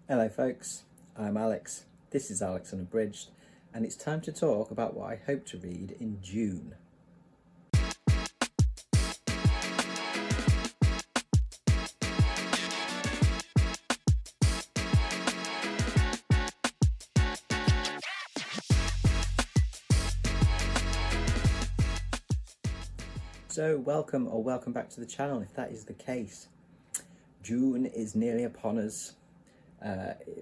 Hello folks, I'm Alex, this is Alex Unabridged, and it's time to talk about what I hope to read in June. So welcome back to the channel if that is the case. June is nearly upon us.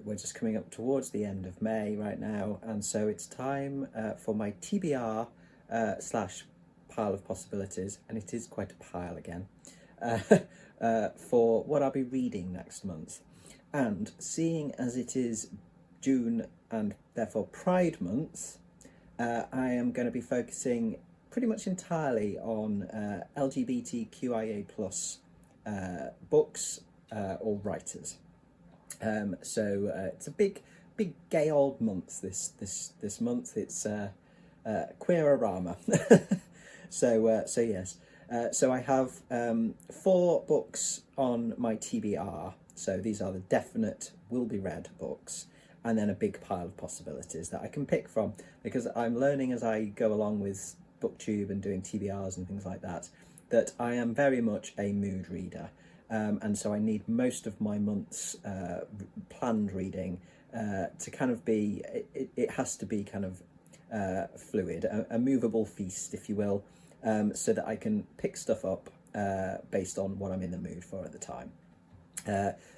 We're just coming up towards the end of May right now, and so it's time for my TBR slash Pile of Possibilities, and it is quite a pile again, for what I'll be reading next month. And seeing as it is June and therefore Pride Month, I am going to be focusing pretty much entirely on LGBTQIA+ books or writers. So it's a big gay old month this month. It's queerorama. So yes. So I have 4 books on my TBR. So these are the definite will be read books, and then a big pile of possibilities that I can pick from, because I'm learning as I go along with BookTube and doing TBRs and things like that, that I am very much a mood reader. And so I need most of my month's planned reading to kind of be, it has to be kind of fluid, a movable feast, if you will, so that I can pick stuff up based on what I'm in the mood for at the time.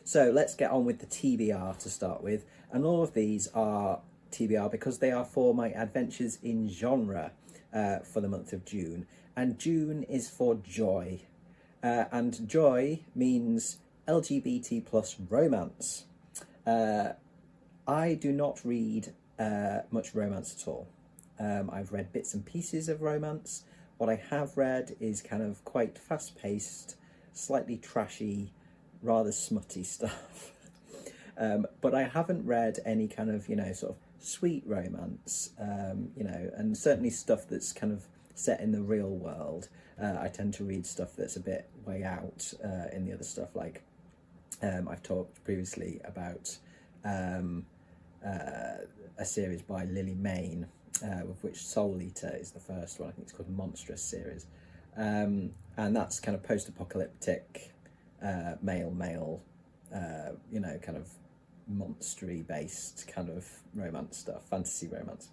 So let's get on with the TBR to start with. And all of these are TBR because they are for my adventures in genre for the month of June. And June is for joy. And joy means LGBT plus romance. I do not read much romance at all. I've read bits and pieces of romance. What I have read is kind of quite fast-paced, slightly trashy, rather smutty stuff. But I haven't read any kind of, sort of sweet romance, and certainly stuff that's kind of set in the real world. I tend to read stuff that's a bit way out in the other stuff, like I've talked previously about a series by Lily Mayne, of which Soul Eater is the first one. I think it's called Monstrous series, and that's kind of post-apocalyptic, male, kind of monstery based kind of romance stuff, fantasy romance.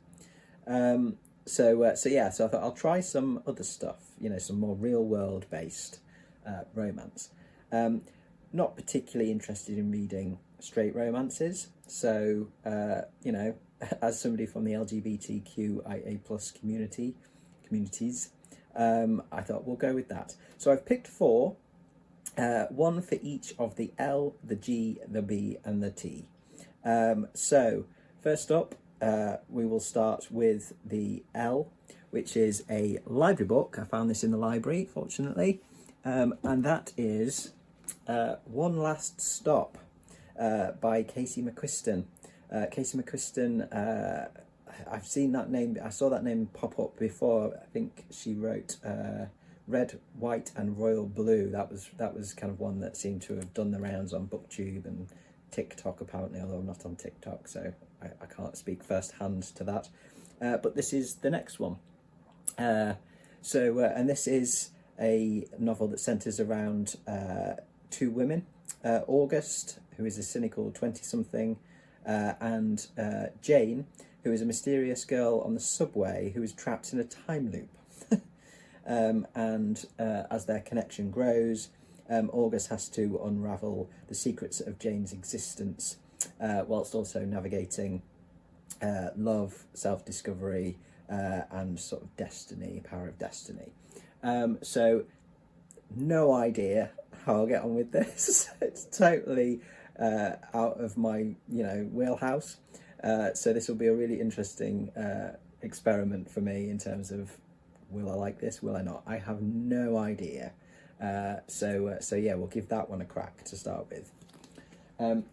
So I thought I'll try some other stuff, some more real world based romance. Not particularly interested in reading straight romances. So, as somebody from the LGBTQIA+ communities, I thought we'll go with that. So I've picked 4, one for each of the L, the G, the B, and the T. So first up, we will start with the L, which is a library book. I found this in the library, fortunately, and that is One Last Stop by Casey McQuiston. Casey McQuiston, I've seen that name, I saw that name pop up before. I think she wrote Red, White and Royal Blue. That was kind of one that seemed to have done the rounds on BookTube and TikTok apparently, although I'm not on TikTok, so I can't speak firsthand to that. But this is the next one. And this is a novel that centres around 2 women, August, who is a cynical 20-something, and Jane, who is a mysterious girl on the subway who is trapped in a time loop. As their connection grows, August has to unravel the secrets of Jane's existence, whilst also navigating love, self-discovery, and sort of destiny, power of destiny. So no idea how I'll get on with this. It's totally out of my wheelhouse. So this will be a really interesting experiment for me in terms of, will I like this, will I not? I have no idea. So yeah, we'll give that one a crack to start with.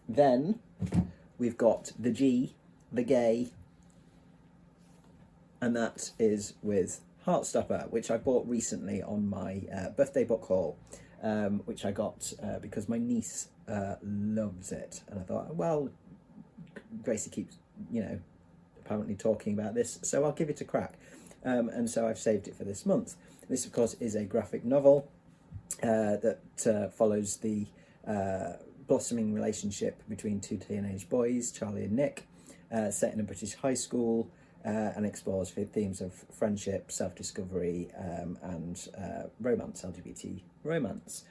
Then we've got the G, the gay, and that is with Heartstopper, which I bought recently on my birthday book haul, which I got because my niece loves it, and I thought, well, Gracie keeps, apparently talking about this, so I'll give it a crack. And so I've saved it for this month. This, of course, is a graphic novel that follows the blossoming relationship between two teenage boys, Charlie and Nick, set in a British high school, and explores themes of friendship, self-discovery, and romance, LGBT romance.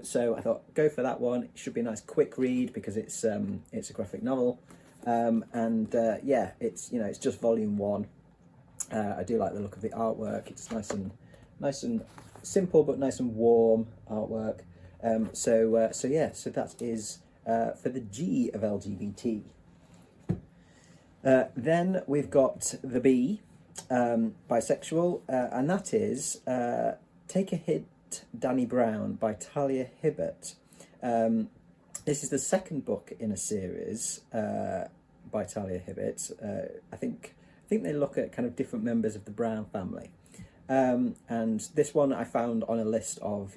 So I thought, go for that one. It should be a nice quick read because it's a graphic novel, it's just volume 1. I do like the look of the artwork. It's nice and simple, but nice and warm artwork. So that is for the G of LGBT. Then we've got the B, bisexual, and that is Take a Hit, Danny Brown by Talia Hibbert. This is the second book in a series by Talia Hibbert. I think they look at kind of different members of the Brown family. And this one I found on a list of,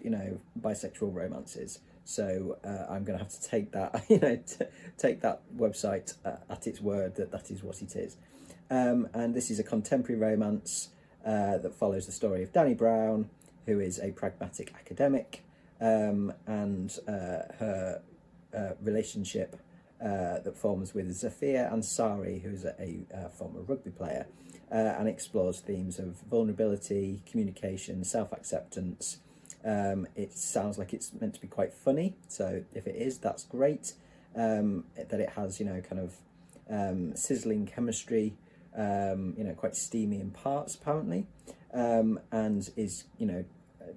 bisexual romances. So I'm going to have to take that, take that website at its word that is what it is. And this is a contemporary romance that follows the story of Danny Brown, who is a pragmatic academic, and her relationship that forms with Zafir Ansari, who's a former rugby player, and explores themes of vulnerability, communication, self-acceptance. It sounds like it's meant to be quite funny, so if it is, that's great. That it has, kind of sizzling chemistry, quite steamy in parts apparently, and is,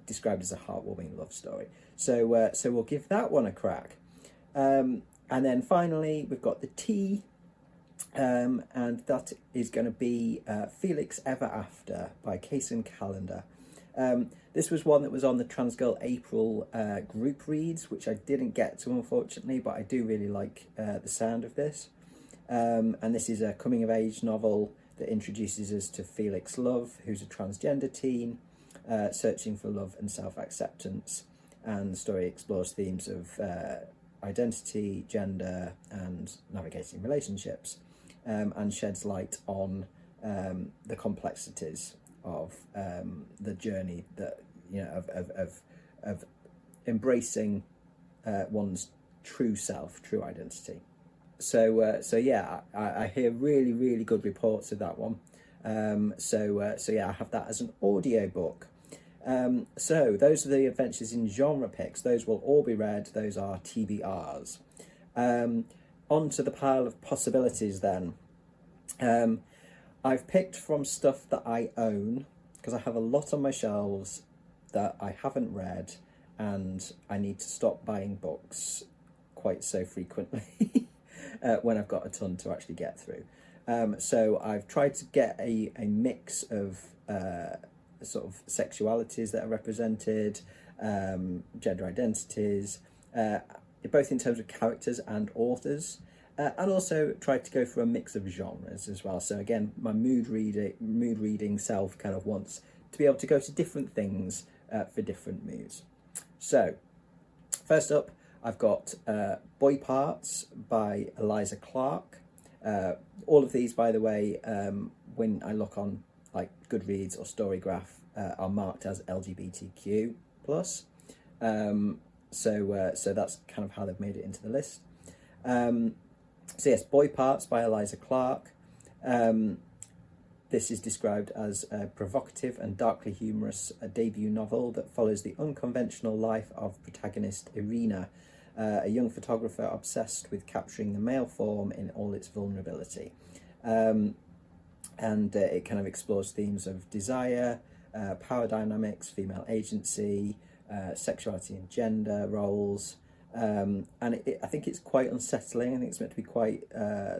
described as a heartwarming love story. So we'll give that one a crack. And then finally, we've got the T, and that is going to be Felix Ever After by Kaysen Callender. This was one that was on the Transgirl April group reads, which I didn't get to, unfortunately, but I do really like the sound of this. And this is a coming-of-age novel that introduces us to Felix Love, who's a transgender teen, searching for love and self-acceptance. And the story explores themes of identity, gender, and navigating relationships, and sheds light on the complexities of the journey that of embracing one's true self, true identity. So I hear really, really good reports of that one. I have that as an audio book. So those are the adventures in genre picks. Those will all be read. Those are TBRs. On to the pile of possibilities then. I've picked from stuff that I own, because I have a lot on my shelves that I haven't read, and I need to stop buying books quite so frequently when I've got a ton to actually get through. So I've tried to get a mix of sort of sexualities that are represented, gender identities, both in terms of characters and authors, and also tried to go for a mix of genres as well. So again, my mood reading self kind of wants to be able to go to different things for different moods. So first up, I've got Boy Parts by Eliza Clark. All of these, by the way, when I look on like Goodreads or Storygraph, are marked as LGBTQ+. So that's kind of how they've made it into the list. So yes, Boy Parts by Eliza Clark. This is described as a provocative and darkly humorous debut novel that follows the unconventional life of protagonist Irina, a young photographer obsessed with capturing the male form in all its vulnerability. And it kind of explores themes of desire, power dynamics, female agency, sexuality and gender roles. And I think it's quite unsettling. I think it's meant to be quite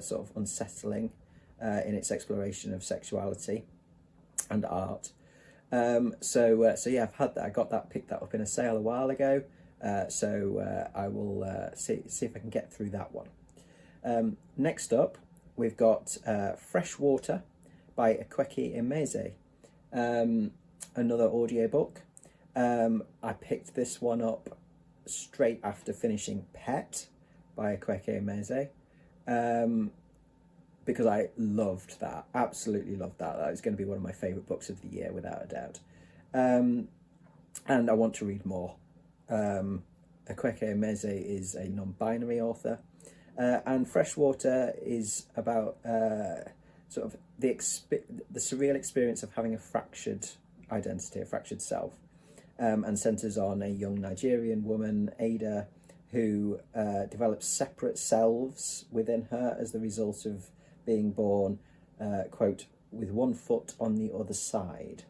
sort of unsettling in its exploration of sexuality and art. So I've had that. I got that, picked that up in a sale a while ago. I will see if I can get through that one. Next up, we've got Freshwater by Akweke Emeze, another audiobook. I picked this one up straight after finishing Pet by Akweke Emeze. because I loved that, absolutely loved that. That is going to be one of my favourite books of the year, without a doubt. And I want to read more. Akweke Emeze is a non-binary author, and Freshwater is about sort of the surreal experience of having a fractured identity, a fractured self, and centres on a young Nigerian woman, Ada, who develops separate selves within her as the result of being born, quote, with one foot on the other side.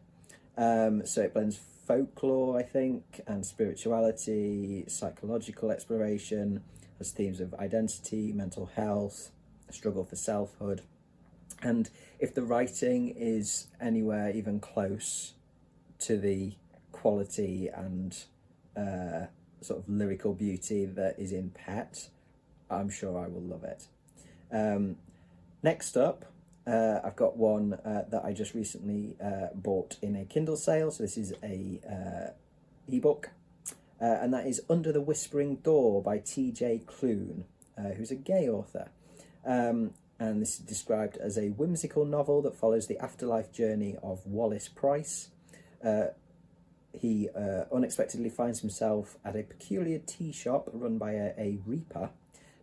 So it blends folklore, I think, and spirituality, psychological exploration, has themes of identity, mental health, a struggle for selfhood. And if the writing is anywhere even close to the quality and sort of lyrical beauty that is in Pet, I'm sure I will love it. Next up, I've got one that I just recently bought in a Kindle sale. So this is a ebook, and that is Under the Whispering Door by T.J. Klune, who's a gay author. And this is described as a whimsical novel that follows the afterlife journey of Wallace Price. He unexpectedly finds himself at a peculiar tea shop run by a reaper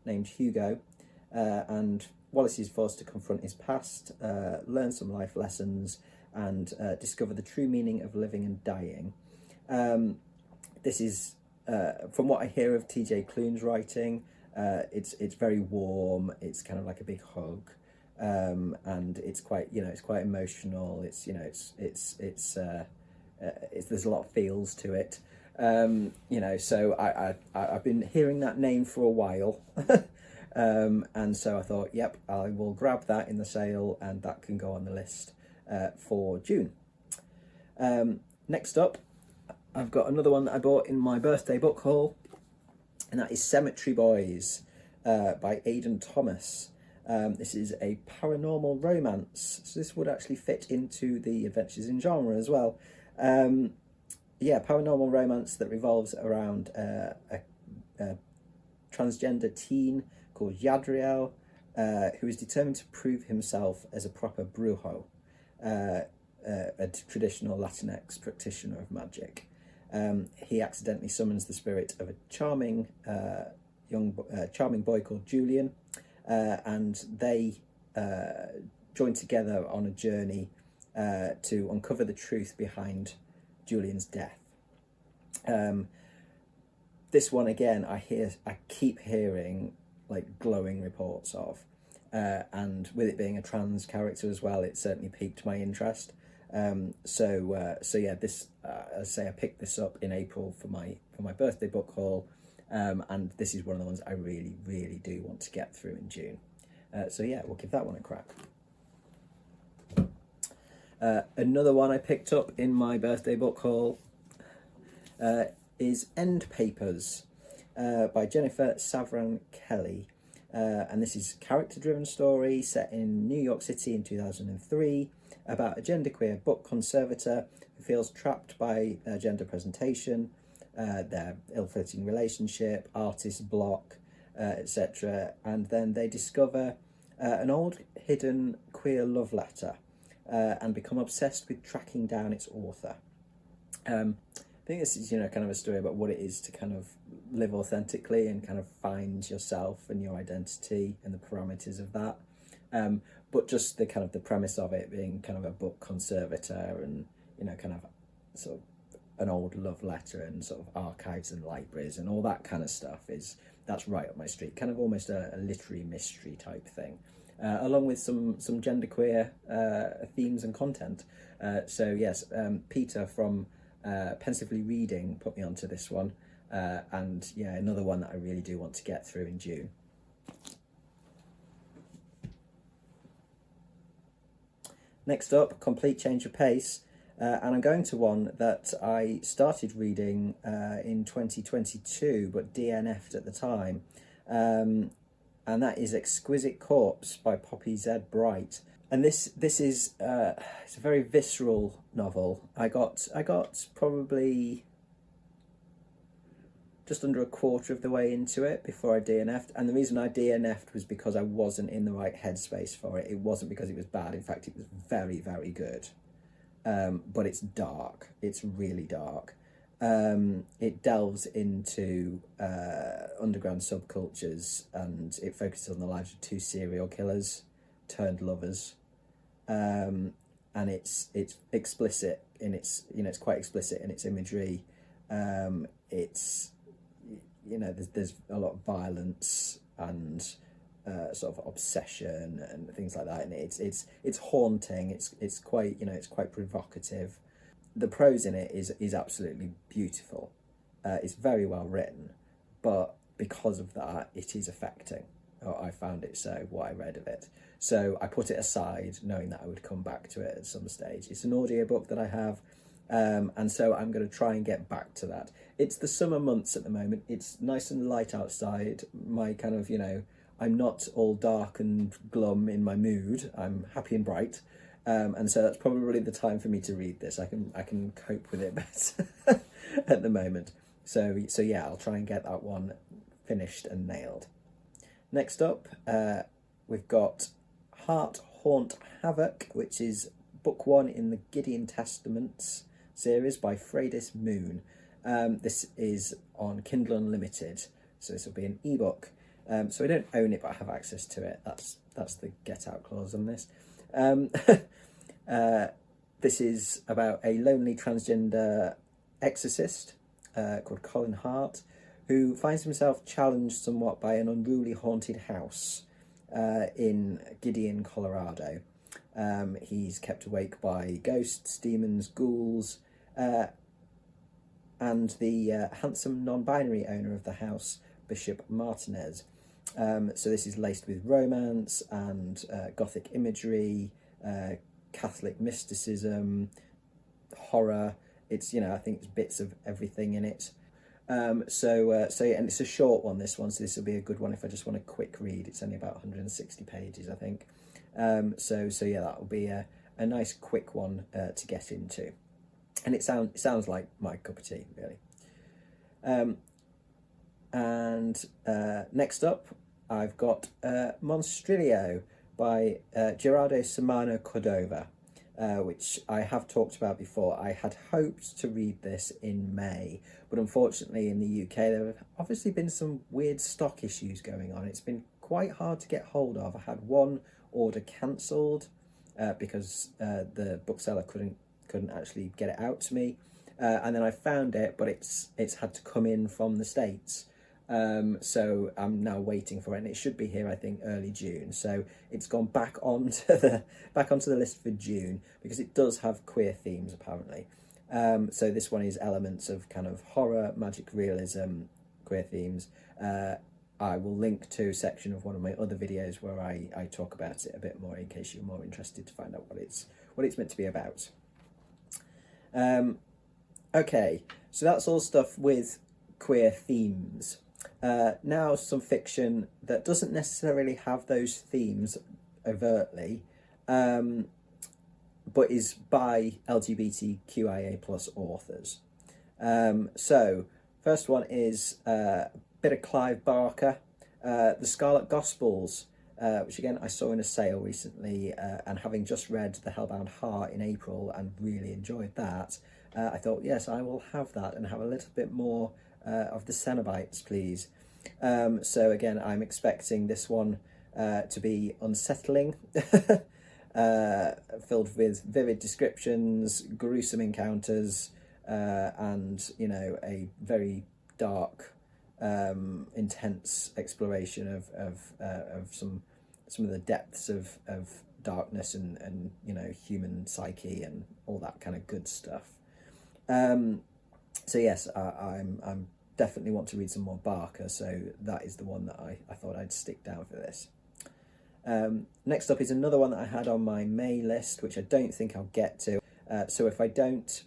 named Hugo, and Wallace is forced to confront his past, learn some life lessons, and discover the true meaning of living and dying. This is, from what I hear of T.J. Klune's writing, it's very warm. It's kind of like a big hug, and it's quite it's quite emotional. It's there's a lot of feels to it. So I've been hearing that name for a while. And so I thought, yep, I will grab that in the sale, and that can go on the list for June. Next up, I've got another one that I bought in my birthday book haul, and that is Cemetery Boys by Aidan Thomas. This is a paranormal romance, so this would actually fit into the Adventures in Genre as well. Paranormal romance that revolves around a transgender teen called Yadriel, who is determined to prove himself as a proper brujo, a traditional Latinx practitioner of magic. He accidentally summons the spirit of a charming boy called Julian, and they join together on a journey to uncover the truth behind Julian's death. This one again, I keep hearing like glowing reports of, and with it being a trans character as well, it certainly piqued my interest. This I say I picked this up in April for my birthday book haul, and this is one of the ones I really, really do want to get through in June. We'll give that one a crack. Another one I picked up in my birthday book haul is End Papers by Jennifer Savran Kelly. And this is a character-driven story set in New York City in 2003 about a genderqueer book conservator who feels trapped by gender presentation, their ill-fitting relationship, artist block, etc. And then they discover an old hidden queer love letter and become obsessed with tracking down its author. I think this is, kind of a story about what it is to kind of live authentically and kind of find yourself and your identity and the parameters of that. But just the kind of the premise of it being kind of a book conservator and, kind of sort of an old love letter and sort of archives and libraries and all that kind of stuff that's right up my street. Kind of almost a literary mystery type thing, along with some genderqueer themes and content. Peter from Pensively Reading put me onto this one, and another one that I really do want to get through in June. Next up, complete change of pace, and I'm going to one that I started reading in 2022 but DNF'd at the time, and that is Exquisite Corpse by Poppy Z. Bright. And this is it's a very visceral novel. I got probably just under a quarter of the way into it before I DNF'd. And the reason I DNF'd was because I wasn't in the right headspace for it. It wasn't because it was bad. In fact, it was very, very good. But it's dark. It's really dark. It delves into underground subcultures, and it focuses on the lives of 2 serial killers turned lovers. And it's explicit in its, it's quite explicit in its imagery. It's, there's a lot of violence and sort of obsession and things like that, and it's haunting. It's quite, it's quite provocative. The prose in it is absolutely beautiful. It's very well written, but because of that, it is affecting. I found it so, what I read of it. So I put it aside, knowing that I would come back to it at some stage. It's an audiobook that I have, and so I'm going to try and get back to that. It's the summer months at the moment. It's nice and light outside. My kind of, I'm not all dark and glum in my mood. I'm happy and bright. And so that's probably the time for me to read this. I can cope with it better at the moment. So yeah, I'll try and get that one finished and nailed. Next up, we've got Heart Haunt Havoc, which is book 1 in the Gideon Testaments series by Freydis Moon. This is on Kindle Unlimited, so this will be an ebook. So I don't own it, but I have access to it. That's the get out clause on this. This is about a lonely transgender exorcist called Colin Hart, who finds himself challenged somewhat by an unruly haunted house in Gideon, Colorado. He's kept awake by ghosts, demons, ghouls, and the handsome non-binary owner of the house, Bishop Martinez. So this is laced with romance and gothic imagery, Catholic mysticism, horror. It's, I think it's bits of everything in it. So and it's a short one, this one, so this will be a good one if I just want a quick read. It's only about 160 pages, I think. So yeah, that will be a nice quick one to get into. And it sounds like my cup of tea, really. And next up, I've got Monstrilio by Gerardo Samano Cordova, which I have talked about before. I had hoped to read this in May, but unfortunately in the UK there have obviously been some weird stock issues going on. It's been quite hard to get hold of. I had one order cancelled because the bookseller couldn't actually get it out to me, and then I found it, but it's had to come in from the States. So I'm now waiting for it, and it should be here, I think, early June. So it's gone back onto the list for June, because it does have queer themes apparently. So this one is elements of kind of horror, magic realism, queer themes. I will link to a section of one of my other videos where I talk about it a bit more, in case you're more interested to find out what it's meant to be about. Okay, so that's all stuff with queer themes. Now some fiction that doesn't necessarily have those themes overtly, but is by LGBTQIA+ authors. So first one is a bit of Clive Barker, The Scarlet Gospels, which again I saw in a sale recently, and having just read The Hellbound Heart in April and really enjoyed that, I thought, yes, I will have that and have a little bit more of the Cenobites, please. So again, I'm expecting this one to be unsettling, filled with vivid descriptions, gruesome encounters, and a very dark, intense exploration of some of the depths of darkness and human psyche and all that kind of good stuff. So yes, I'm definitely want to read some more Barker, so that is the one that I thought I'd stick down for this. Next up is another one that I had on my May list, which I don't think I'll get to. So if I don't,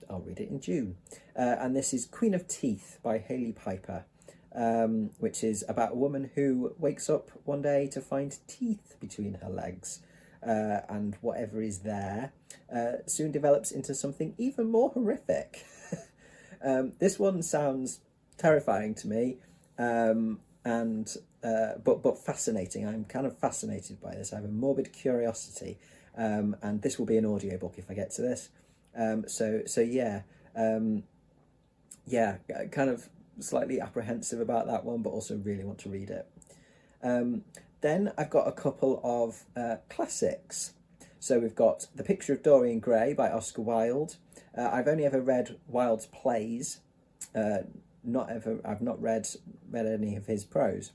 I'll read it in June. And this is Queen of Teeth by Hailey Piper, which is about a woman who wakes up one day to find teeth between her legs. And whatever is there soon develops into something even more horrific. This one sounds terrifying to me, and but fascinating. I'm kind of fascinated by this. I have a morbid curiosity, and this will be an audiobook if I get to this. So yeah, yeah, kind of slightly apprehensive about that one, but also really want to read it. Then I've got a couple of classics. So we've got The Picture of Dorian Gray by Oscar Wilde. I've only ever read Wilde's plays. I've not read any of his prose.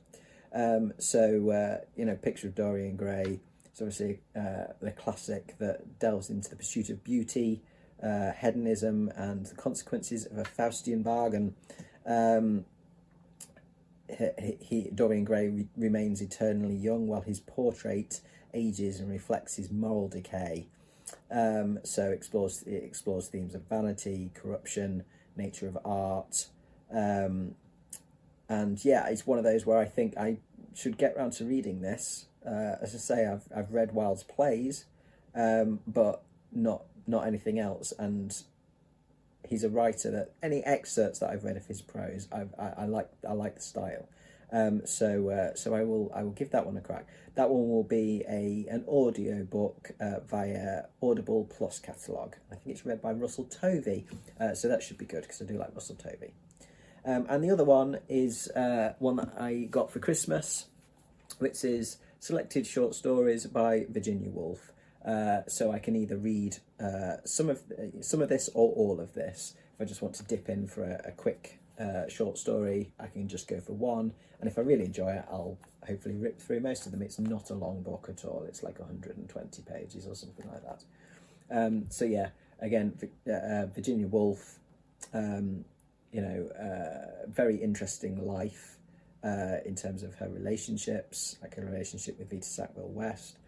Picture of Dorian Gray is obviously the classic that delves into the pursuit of beauty, hedonism, and the consequences of a Faustian bargain. Dorian Gray remains eternally young while his portrait ages and reflects his moral decay. So it explores themes of vanity, corruption, nature of art, and yeah, it's one of those where I think I should get round to reading this. As I say, I've read Wilde's plays, but not anything else. And he's a writer that any excerpts that I've read of his prose, I like the style. So I will give that one a crack. That one will be an audio book via Audible Plus catalogue. I think it's read by Russell Tovey, so that should be good because I do like Russell Tovey. And the other one is one that I got for Christmas, which is selected short stories by Virginia Woolf. So I can either read some of this or all of this. If I just want to dip in for a quick short story, I can just go for one. And if I really enjoy it, I'll hopefully rip through most of them. It's not a long book at all. It's like 120 pages or something like that. So yeah, again, Virginia Woolf, very interesting life in terms of her relationships, like her relationship with Vita Sackville West.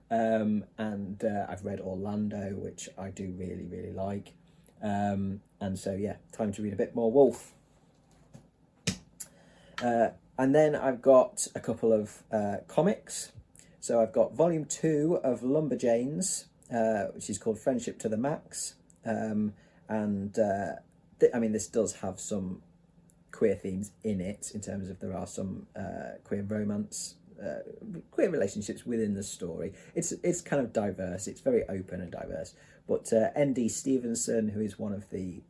And I've read Orlando, which I do really, really like. And so, yeah, time to read a bit more Woolf. And then I've got a couple of comics. So I've got volume 2 of Lumberjanes, which is called Friendship to the Max. This does have some queer themes in it, in terms of there are some queer romance, queer relationships within the story. It's kind of diverse. It's very open and diverse. But N.D. Stevenson, who is one of the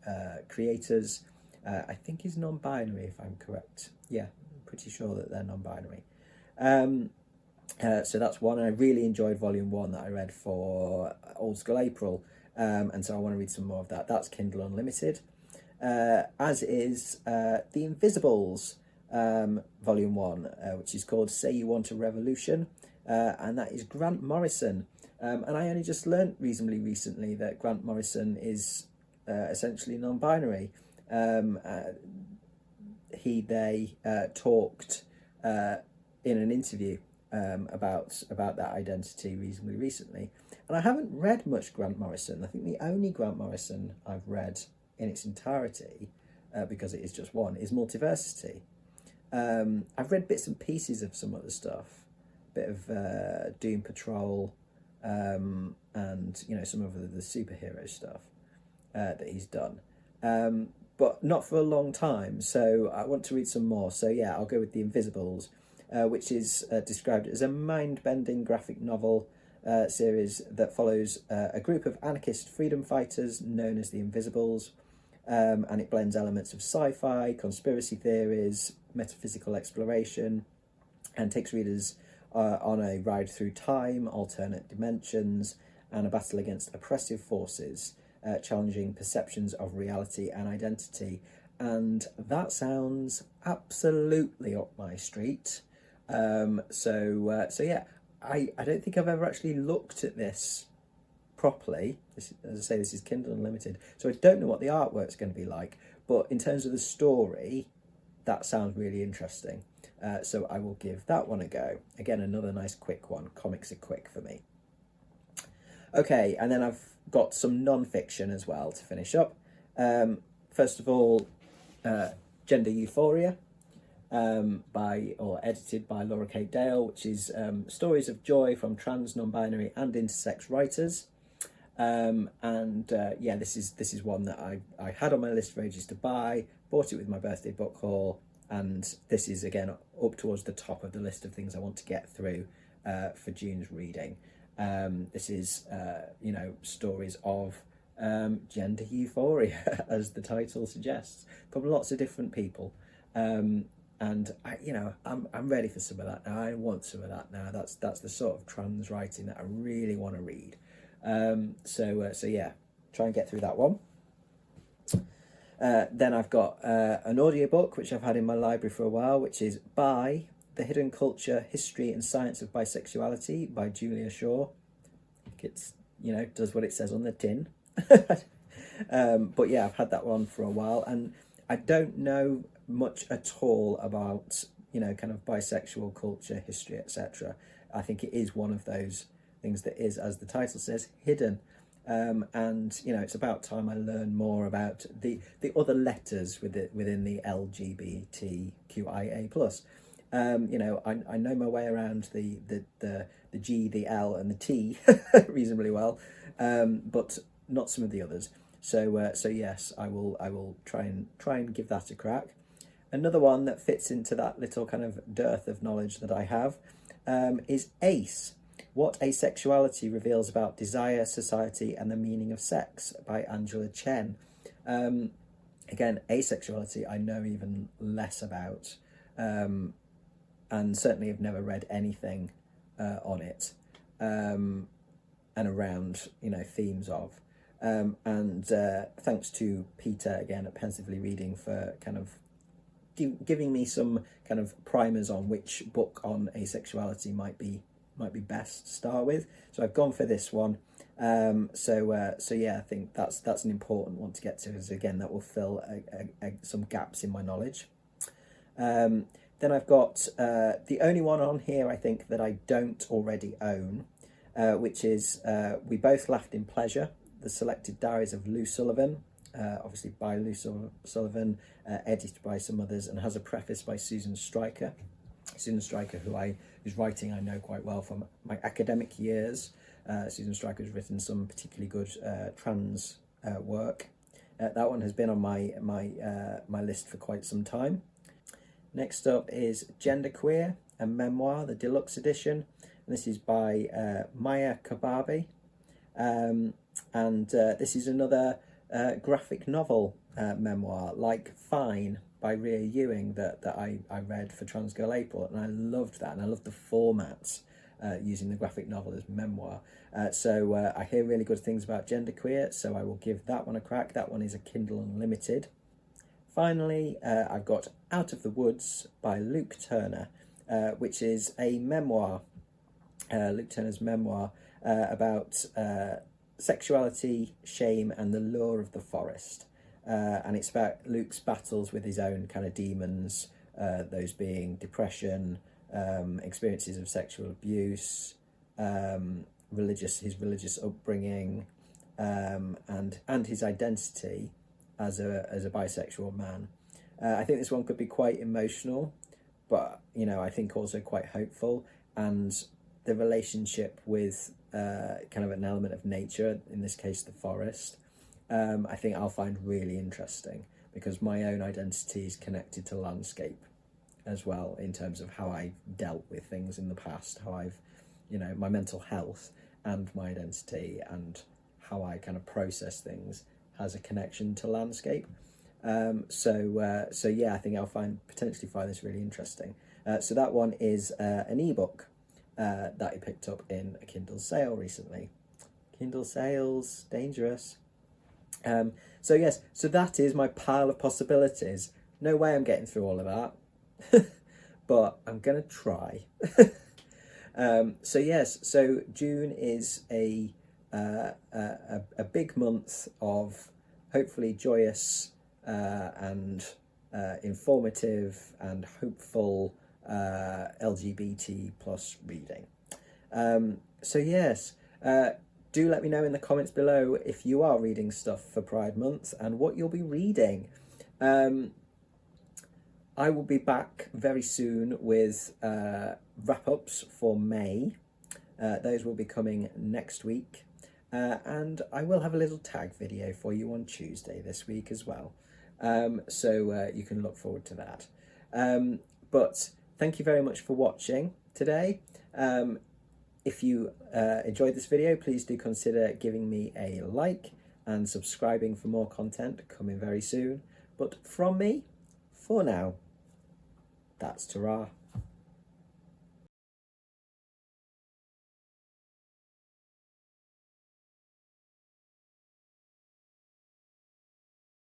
creators, I think he's non-binary, if I'm correct. Yeah, I'm pretty sure that they're non-binary. So that's one. And I really enjoyed volume 1 that I read for Old School April. And so I want to read some more of that. That's Kindle Unlimited. As is The Invisibles, volume 1, which is called Say You Want a Revolution, and that is Grant Morrison. And I only just learnt reasonably recently that Grant Morrison is essentially non-binary. They talked in an interview about that identity reasonably recently. And I haven't read much Grant Morrison. I think the only Grant Morrison I've read in its entirety, because it is just one, is Multiversity. I've read bits and pieces of some other stuff, a bit of Doom Patrol, and some of the superhero stuff that he's done, but not for a long time. So I want to read some more. So yeah, I'll go with The Invisibles, which is described as a mind-bending graphic novel series that follows a group of anarchist freedom fighters known as the Invisibles, and it blends elements of sci-fi, conspiracy theories, metaphysical exploration, and takes readers on a ride through time, alternate dimensions, and a battle against oppressive forces, challenging perceptions of reality and identity. And that sounds absolutely up my street. So yeah, I don't think I've ever actually looked at this properly. As I say, this is Kindle Unlimited, so I don't know what the artwork's going to be like. But in terms of the story, that sounds really interesting. So I will give that one a go. Again, another nice quick one. Comics are quick for me. Okay, and then I've got some non-fiction as well to finish up. First of all, Gender Euphoria, edited by Laura Kate Dale, which is stories of joy from trans, non-binary and intersex writers. This is one that I had on my list for ages to buy, bought it with my birthday book haul, and this is again up towards the top of the list of things I want to get through for June's reading. This is stories of gender euphoria, as the title suggests, from lots of different people. And I'm ready for some of that now. I want some of that now. That's the sort of trans writing that I really want to read. So yeah, try and get through that one. Then I've got an audiobook which I've had in my library for a while, which is Bi: The Hidden Culture, History and Science of Bisexuality by Julia Shaw. I think it's, does what it says on the tin. But yeah, I've had that one for a while, and I don't know much at all about, kind of bisexual culture, history, etc. I think it is one of those things that is, as the title says, hidden. And it's about time I learn more about the other letters within the LGBTQIA+. I know my way around the G, the L, and the T reasonably well, but not some of the others. So yes, I will try and give that a crack. Another one that fits into that little kind of dearth of knowledge that I have is Ace: What Asexuality Reveals About Desire, Society and the Meaning of Sex by Angela Chen. Again, asexuality I know even less about, and certainly have never read anything on it, and around themes of. And thanks to Peter again at Pensively Reading for kind of giving me some kind of primers on which book on asexuality might be best to start with. So I've gone for this one. So yeah, I think that's an important one to get to, because again that will fill some gaps in my knowledge. Then I've got the only one on here I think that I don't already own, which is We Both Laughed in Pleasure: The Selected Diaries of Lou Sullivan, obviously by Lou Sullivan, edited by some others, and has a preface by Susan Stryker. Susan Stryker, whose writing I know quite well from my academic years. Susan Stryker has written some particularly good trans work. That one has been on my list for quite some time. Next up is Genderqueer, a memoir, the deluxe edition. And this is by Maya Kababi. And this is another graphic novel memoir, like Fine by Rhea Ewing, that I read for Trans Girl April, and I loved that, and I loved the format using the graphic novel as memoir. So I hear really good things about Genderqueer, so I will give that one a crack. That one is a Kindle Unlimited. Finally, I've got Out of the Woods by Luke Turner, which is a memoir, Luke Turner's memoir about sexuality, shame, and the lure of the forest. And it's about Luke's battles with his own kind of demons, those being depression, experiences of sexual abuse, his religious upbringing, and his identity as a bisexual man. I think this one could be quite emotional, but I think also quite hopeful, and the relationship with kind of an element of nature, in this case the forest, I think I'll find really interesting, because my own identity is connected to landscape as well, in terms of how I've dealt with things in the past, how I've, my mental health and my identity and how I kind of process things has a connection to landscape. So yeah, I think I'll potentially find this really interesting. So that one is an ebook that I picked up in a Kindle sale recently. Kindle sales, dangerous. So yes, so that is my pile of possibilities. No way I'm getting through all of that, but I'm gonna try. So yes, so June is a big month of hopefully joyous and informative and hopeful LGBT plus reading. So yes, do let me know in the comments below if you are reading stuff for Pride Month and what you'll be reading. I will be back very soon with wrap-ups for May. Those will be coming next week. And I will have a little tag video for you on Tuesday this week as well. So you can look forward to that. But thank you very much for watching today. If you enjoyed this video, please do consider giving me a like and subscribing for more content coming very soon. But from me, for now, that's ta-ra.